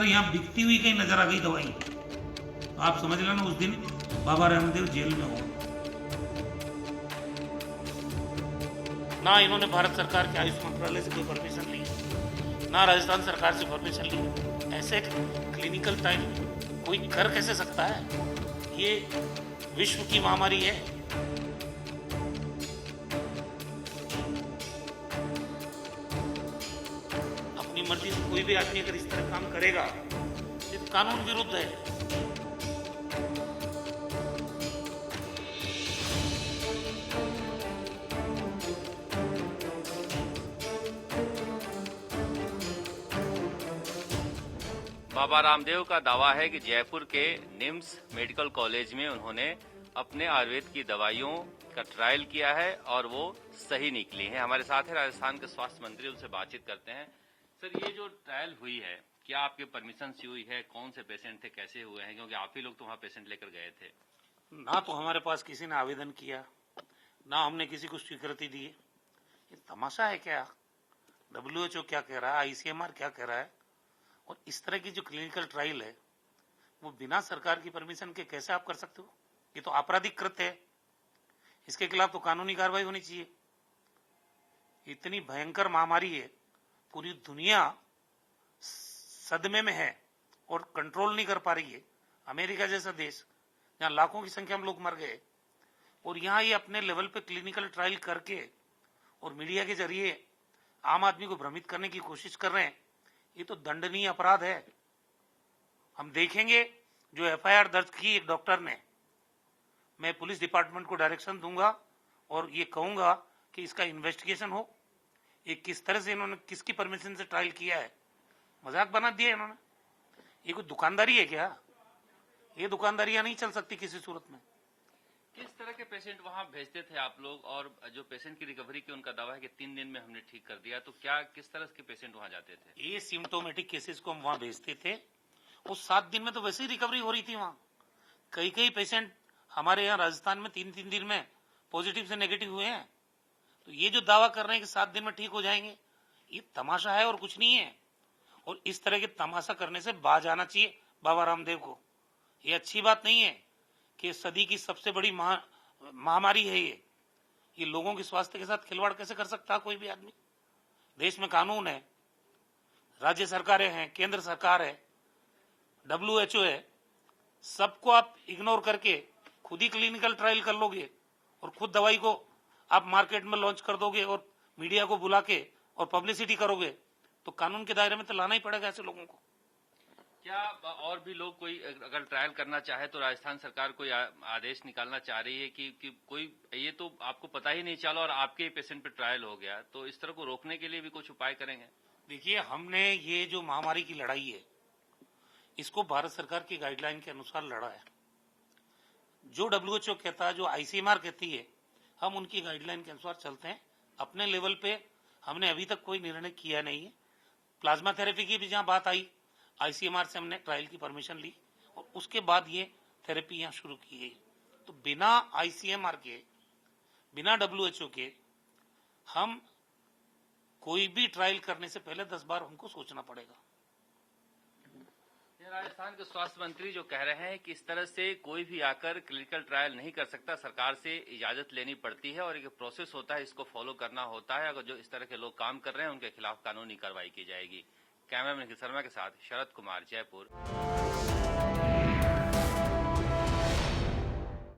अगर यहाँ बिकती हुई कहीं नजर आ गई दवाई तो आप समझ लेना उस दिन बाबा रामदेव जेल में हो। ना इन्होंने भारत सरकार के आयुष मंत्रालय से कोई परमिशन ली, ना राजस्थान सरकार से परमिशन ली। ऐसे क्लिनिकल ट्रायल कोई कर कैसे सकता है? ये विश्व की महामारी है। अपनी मर्जी से कोई भी आदमी अगर इस तरह काम करेगा ये तो कानून विरुद्ध है। बाबा रामदेव का दावा है कि जयपुर के निम्स मेडिकल कॉलेज में उन्होंने अपने आयुर्वेद की दवाइयों का ट्रायल किया है और वो सही निकली हैं। हमारे साथ है राजस्थान के स्वास्थ्य मंत्री, उनसे बातचीत करते हैं। सर, ये जो ट्रायल हुई है क्या आपके परमिशन से हुई है? कौन से पेशेंट थे, कैसे हुए हैं? क्योंकि आप ही लोग तो वहाँ पेशेंट लेकर गए थे। ना तो हमारे पास किसी ने आवेदन किया, ना हमने किसी को स्वीकृति दी। ये तमाशा है क्या? WHO क्या कह रहा है, ICMR क्या कह रहा है? और इस तरह की जो क्लिनिकल ट्रायल है वो बिना सरकार की परमिशन के कैसे आप कर सकते हो? ये तो आपराधिक कृत्य है, इसके खिलाफ तो कानूनी कार्रवाई होनी चाहिए। इतनी भयंकर महामारी है, पूरी दुनिया सदमे में है और कंट्रोल नहीं कर पा रही है। अमेरिका जैसा देश जहां लाखों की संख्या में लोग मर गए और यहां ये अपने लेवल पे क्लिनिकल ट्रायल करके और मीडिया के जरिए आम आदमी को भ्रमित करने की कोशिश कर रहे हैं। ये तो दंडनीय अपराध है। हम देखेंगे जो FIR दर्ज की एक डॉक्टर ने, मैं पुलिस डिपार्टमेंट को डायरेक्शन दूंगा और ये कहूंगा कि इसका इन्वेस्टिगेशन हो। ये किस तरह से इन्होंने किसकी परमिशन से ट्रायल किया है? मजाक बना दिया इन्होंने। ये कोई दुकानदारी है क्या? ये दुकानदारियां नहीं चल सकती किसी सूरत में। किस तरह के पेशेंट वहाँ भेजते थे आप लोग? और जो पेशेंट की रिकवरी की उनका दावा है कि 3 दिन में हमने ठीक कर दिया, तो क्या किस तरह के पेशेंट वहाँ जाते थे? ये सिम्टोमेटिक केसेस को हम वहां भेजते थे। वो 7 दिन में तो वैसे ही रिकवरी हो रही थी। वहां कई पेशेंट हमारे यहाँ राजस्थान में 3 दिन में पॉजिटिव से नेगेटिव हुए हैं। तो ये जो दावा कर रहे हैं कि 7 दिन में ठीक हो जाएंगे, ये तमाशा है और कुछ नहीं है। और इस तरह के तमाशा करने से बाज आना चाहिए बाबा रामदेव को। ये अच्छी बात नहीं है कि सदी की सबसे बड़ी महामारी है ये लोगों के स्वास्थ्य के साथ खिलवाड़ कैसे कर सकता है कोई भी आदमी? देश में कानून है, राज्य सरकारें हैं, केंद्र सरकार है, WHO है। सबको आप इग्नोर करके खुद ही क्लिनिकल ट्रायल कर लोगे और खुद दवाई को आप मार्केट में लॉन्च कर दोगे और मीडिया को बुला के और पब्लिसिटी करोगे तो कानून के दायरे में तो लाना ही पड़ेगा ऐसे लोगों को। क्या और भी लोग कोई अगर ट्रायल करना चाहे तो राजस्थान सरकार कोई आदेश निकालना चाह रही है कि कोई, ये तो आपको पता ही नहीं चला और आपके पेशेंट पे ट्रायल हो गया, तो इस तरह को रोकने के लिए भी कुछ उपाय करेंगे? देखिए, हमने ये जो महामारी की लड़ाई है इसको भारत सरकार की गाइडलाइन के अनुसार लड़ा है। जो WHO कहता है, जो ICMR कहती है, हम उनकी गाइडलाइन के अनुसार चलते हैं। अपने लेवल पे हमने अभी तक कोई निर्णय किया नहीं है। प्लाज्मा थेरेपी की भी जहां बात आई, ICMR से हमने ट्रायल की परमिशन ली और उसके बाद ये थेरेपी यहां शुरू की गई। तो बिना ICMR के, बिना WHO के हम कोई भी ट्रायल करने से पहले 10 बार हमको सोचना पड़ेगा। राजस्थान के स्वास्थ्य मंत्री जो कह रहे हैं कि इस तरह से कोई भी आकर क्लिनिकल ट्रायल नहीं कर सकता, सरकार से इजाजत लेनी पड़ती है और एक प्रोसेस होता है, इसको फॉलो करना होता है। अगर जो इस तरह के लोग काम कर रहे हैं उनके खिलाफ कानूनी कार्रवाई की जाएगी। कैमरामैन निखिल शर्मा के साथ शरद कुमार, जयपुर।